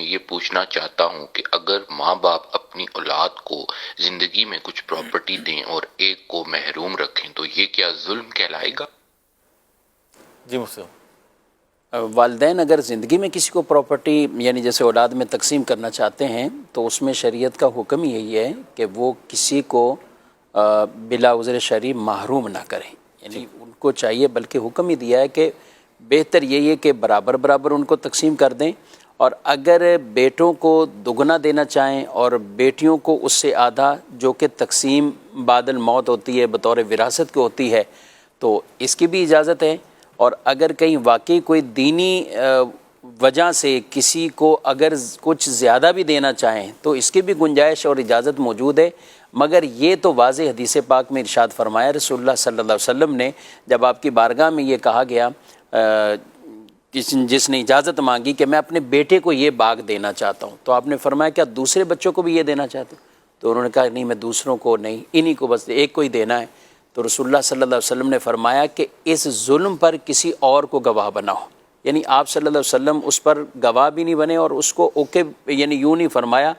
میں یہ پوچھنا چاہتا ہوں کہ اگر ماں باپ اپنی اولاد کو زندگی میں کچھ پراپرٹی دیں اور ایک کو محروم رکھیں تو یہ کیا ظلم کہلائے گا؟ جی مفتی صاحب۔ والدین اگر زندگی میں کسی کو پراپرٹی یعنی جیسے اولاد میں تقسیم کرنا چاہتے ہیں تو اس میں شریعت کا حکم یہی ہے کہ وہ کسی کو بلا عذر شرعی محروم نہ کریں، یعنی ان کو چاہیے، بلکہ حکم ہی دیا ہے کہ بہتر یہی ہے کہ برابر برابر ان کو تقسیم کر دیں، اور اگر بیٹوں کو دگنا دینا چاہیں اور بیٹیوں کو اس سے آدھا جو کہ تقسیم بعد الموت ہوتی ہے بطور وراثت کی ہوتی ہے تو اس کی بھی اجازت ہے۔ اور اگر کہیں واقعی کوئی دینی وجہ سے کسی کو اگر کچھ زیادہ بھی دینا چاہیں تو اس کی بھی گنجائش اور اجازت موجود ہے، مگر یہ تو واضح حدیث پاک میں ارشاد فرمایا رسول اللہ صلی اللہ علیہ وسلم نے، جب آپ کی بارگاہ میں یہ کہا گیا جس نے اجازت مانگی کہ میں اپنے بیٹے کو یہ باغ دینا چاہتا ہوں، تو آپ نے فرمایا کیا دوسرے بچوں کو بھی یہ دینا چاہتے ہو؟ تو انہوں نے کہا نہیں، میں دوسروں کو نہیں، انہی کو بس ایک کو ہی دینا ہے۔ تو رسول اللہ صلی اللہ علیہ وسلم نے فرمایا کہ اس ظلم پر کسی اور کو گواہ بناؤ، یعنی آپ صلی اللہ علیہ وسلم اس پر گواہ بھی نہیں بنے اور اس کو اوکے یعنی یوں نہیں فرمایا،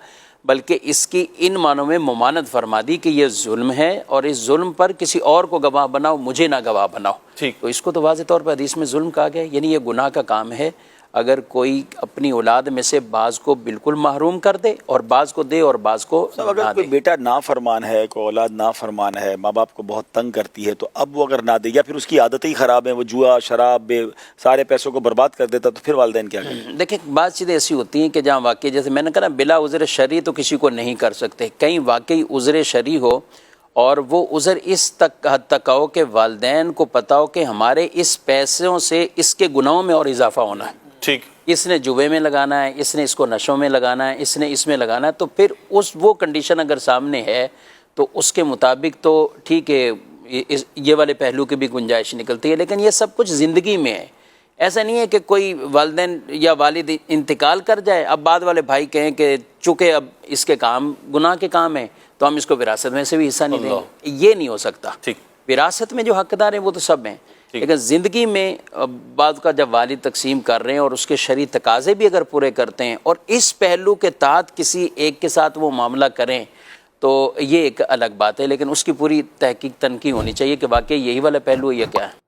بلکہ اس کی ان معنوں میں ممانعت فرما دی کہ یہ ظلم ہے اور اس ظلم پر کسی اور کو گواہ بناؤ، مجھے نہ گواہ بناؤ۔ ٹھیک، تو اس کو تو واضح طور پر حدیث میں ظلم کہا گیا، یعنی یہ گناہ کا کام ہے اگر کوئی اپنی اولاد میں سے بعض کو بالکل محروم کر دے اور بعض کو دے اور بعض کو صاحب اگر نہ کوئی دے۔ بیٹا نافرمان ہے، کوئی اولاد نافرمان ہے، ماں باپ کو بہت تنگ کرتی ہے، تو اب وہ اگر نہ دے یا پھر اس کی عادتیں ہی خراب ہیں، وہ جوا شراب سارے پیسوں کو برباد کر دیتا، تو پھر والدین کیا کریں؟ دیکھیں بعض چیزیں ایسی ہوتی ہیں کہ جہاں واقعی جیسے میں نے کہا نا بلا عذر شرعی تو کسی کو نہیں کر سکتے، کہیں واقعی عذر شرعی ہو اور وہ عذر اس تک حد تک ہو کہ والدین کو پتا ہو کہ ہمارے اس پیسوں سے اس کے گناہوں میں اور اضافہ ہونا ہے، ٹھیک، اس نے جوے میں لگانا ہے، اس نے اس کو نشوں میں لگانا ہے، اس نے اس میں لگانا ہے، تو پھر وہ کنڈیشن اگر سامنے ہے تو اس کے مطابق تو ٹھیک ہے یہ والے پہلو کی بھی گنجائش نکلتی ہے، لیکن یہ سب کچھ زندگی میں ہے۔ ایسا نہیں ہے کہ کوئی والدین یا والد انتقال کر جائے اب بعد والے بھائی کہیں کہ چونکہ اب اس کے کام گناہ کے کام ہیں تو ہم اس کو وراثت میں سے بھی حصہ نہیں دیں گے، یہ نہیں ہو سکتا۔ ٹھیک، وراثت میں جو حقدار ہیں وہ تو سب ہیں، لیکن زندگی میں بعض کا جب والد تقسیم کر رہے ہیں اور اس کے شرعی تقاضے بھی اگر پورے کرتے ہیں اور اس پہلو کے تحت کسی ایک کے ساتھ وہ معاملہ کریں تو یہ ایک الگ بات ہے، لیکن اس کی پوری تحقیق تنقیح ہونی چاہیے کہ واقعی یہی والا پہلو ہے یا کیا ہے۔